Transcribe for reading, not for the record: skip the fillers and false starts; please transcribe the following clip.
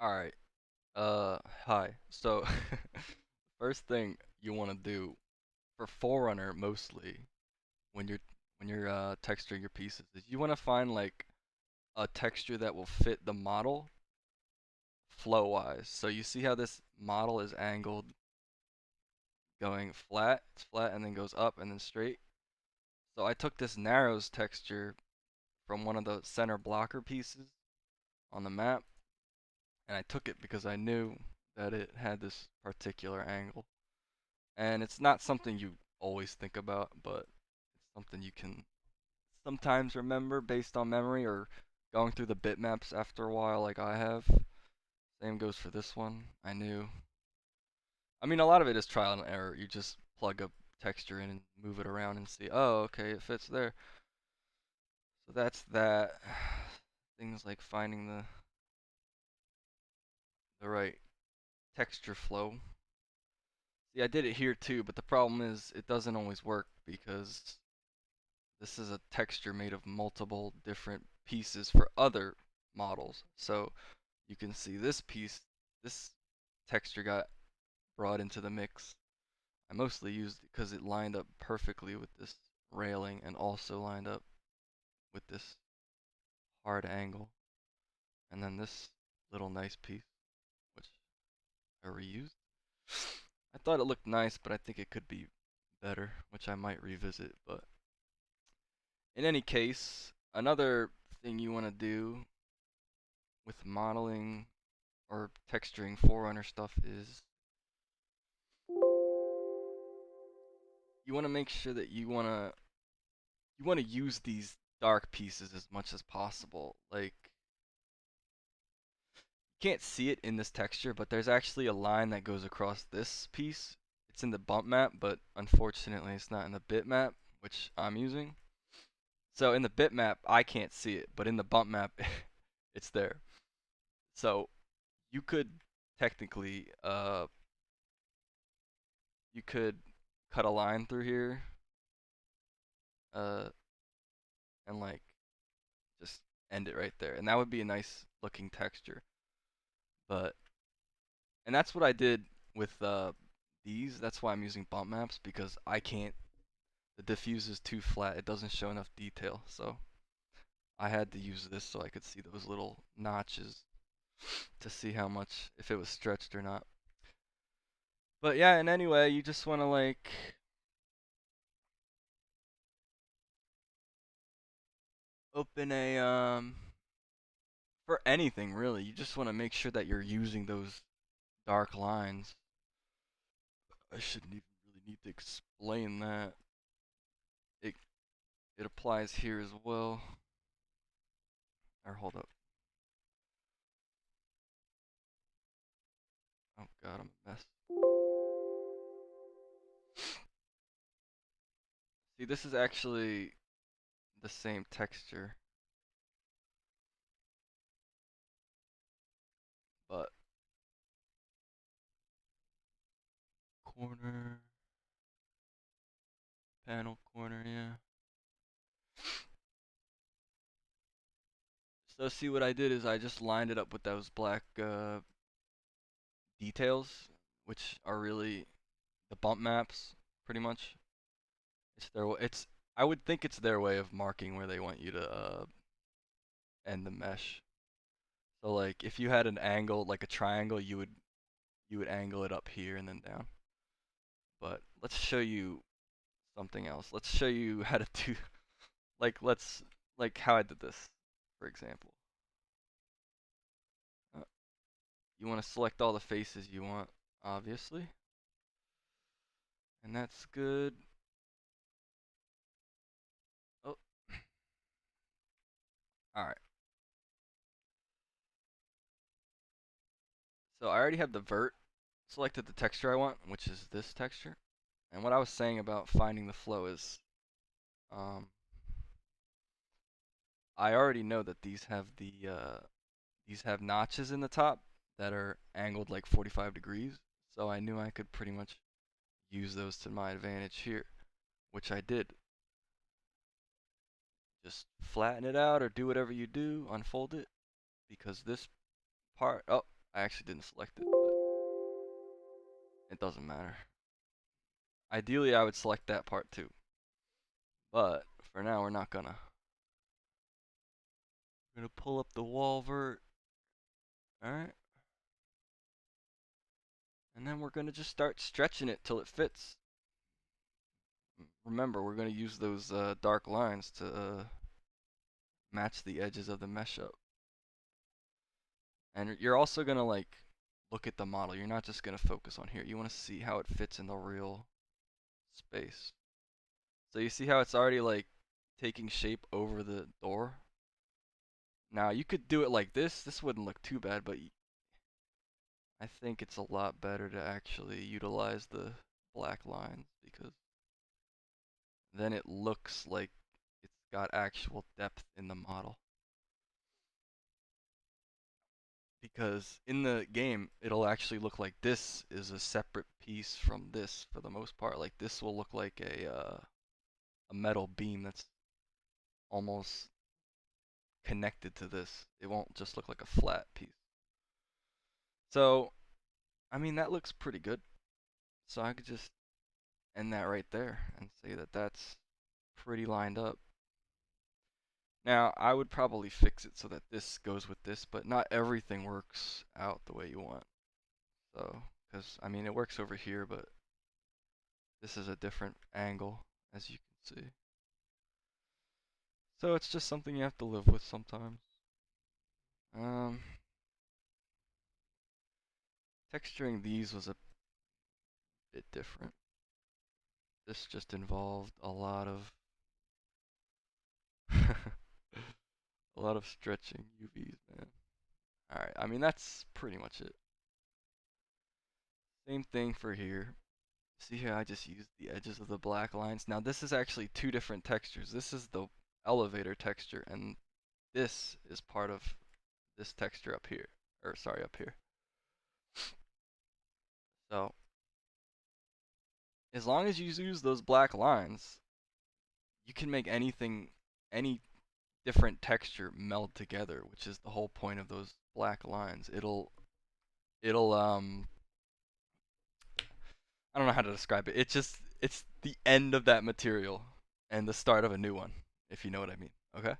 All right. Hi. So, first thing you want to do for Forerunner mostly when you're texturing your pieces is you want to find like a texture that will fit the model flow wise. So you see how this model is angled going flat, it's flat and then goes up and then straight. So I took this narrows texture from one of the center blocker pieces on the map and I took it because I knew that it had this particular angle. And it's not something you always think about, but it's something you can sometimes remember based on memory or going through the bitmaps after a while, like I have. Same goes for this one. I knew. I mean, a lot of it is trial and error. You just plug a texture in and move it around and see, oh, okay, it fits there. So that's that. Things like finding the right texture flow. See, I did it here too, but the problem is it doesn't always work because this is a texture made of multiple different pieces for other models. So you can see this piece, this texture got brought into the mix. I mostly used it because it lined up perfectly with this railing and also lined up with this hard angle. And then this little nice piece, which I reused. I thought it looked nice, but I think it could be better, which I might revisit. But in any case, another thing you want to do with modeling or texturing forerunner stuff is you want to make sure that you want to use these dark pieces as much as possible. Like you can't see it in this texture, but there's actually a line that goes across this piece. It's in the bump map, but unfortunately it's not in the bitmap, which I'm using. So in the bitmap I can't see it, but in the bump map it's there. So you could technically you could cut a line through here uh and like just end it right there. And that would be a nice looking texture. But and that's what I did with these. That's why I'm using bump maps because I can't. The diffuse is too flat. It doesn't show enough detail. So I had to use this so I could see those little notches to see how much if it was stretched or not. But yeah, and anyway, you just want to like open a for anything really. You just want to make sure that you're using those dark lines. I shouldn't even really need to explain that. It it applies here as well. Or hold up. Oh god, I'm a mess. See, this is actually the same texture, but corner, panel corner, yeah. So see what I did is I just lined it up with those black details, which are really the bump maps, pretty much. It's I would think it's their way of marking where they want you to end the mesh. So like if you had an angle like a triangle, you would angle it up here and then down. But let's show you something else. Let's show you how to do let's like how I did this, for example. Uh, you want to select all the faces you want, obviously, and that's good. Oh, all right. So I already have the vert selected the texture I want, which is this texture. And what I was saying about finding the flow is, um, I already know that these have notches in the top that are angled like 45 degrees. So I knew I could pretty much use those to my advantage here, which I did. Just flatten it out or do whatever you do, unfold it, because this part, oh, I actually didn't select it, but it doesn't matter. Ideally, I would select that part too, but for now, we're not gonna. We're gonna pull up the wall vert, alright? And then we're gonna just start stretching it till it fits. Remember, we're gonna use those dark lines to match the edges of the mesh up. And you're also gonna like look at the model. You're not just gonna focus on here. You wanna see how it fits in the real space. So you see how it's already like taking shape over the door? Now you could do it like this. This wouldn't look too bad, but I think it's a lot better to actually utilize the black lines because then it looks like it's got actual depth in the model. Because in the game, it'll actually look like this is a separate piece from this for the most part. Like this will look like a metal beam that's almost connected to this. It won't just look like a flat piece. So, I mean, that looks pretty good. So I could just end that right there and say that that's pretty lined up. Now, I would probably fix it so that this goes with this, but not everything works out the way you want. So, because, I mean, it works over here, but this is a different angle, as you can see. So it's just something you have to live with sometimes. Um, Texturing these was a bit different. This just involved a lot of a lot of stretching UVs, man. Alright, I mean that's pretty much it. Same thing for here. See here, I just used the edges of the black lines. Now this is actually two different textures. This is the elevator texture, and this is part of this texture up here. Or sorry, up here. So as long as you use those black lines, you can make anything, any different texture meld together, which is the whole point of those black lines. It'll I don't know how to describe it. It's the end of that material and the start of a new one, if you know what I mean. Okay?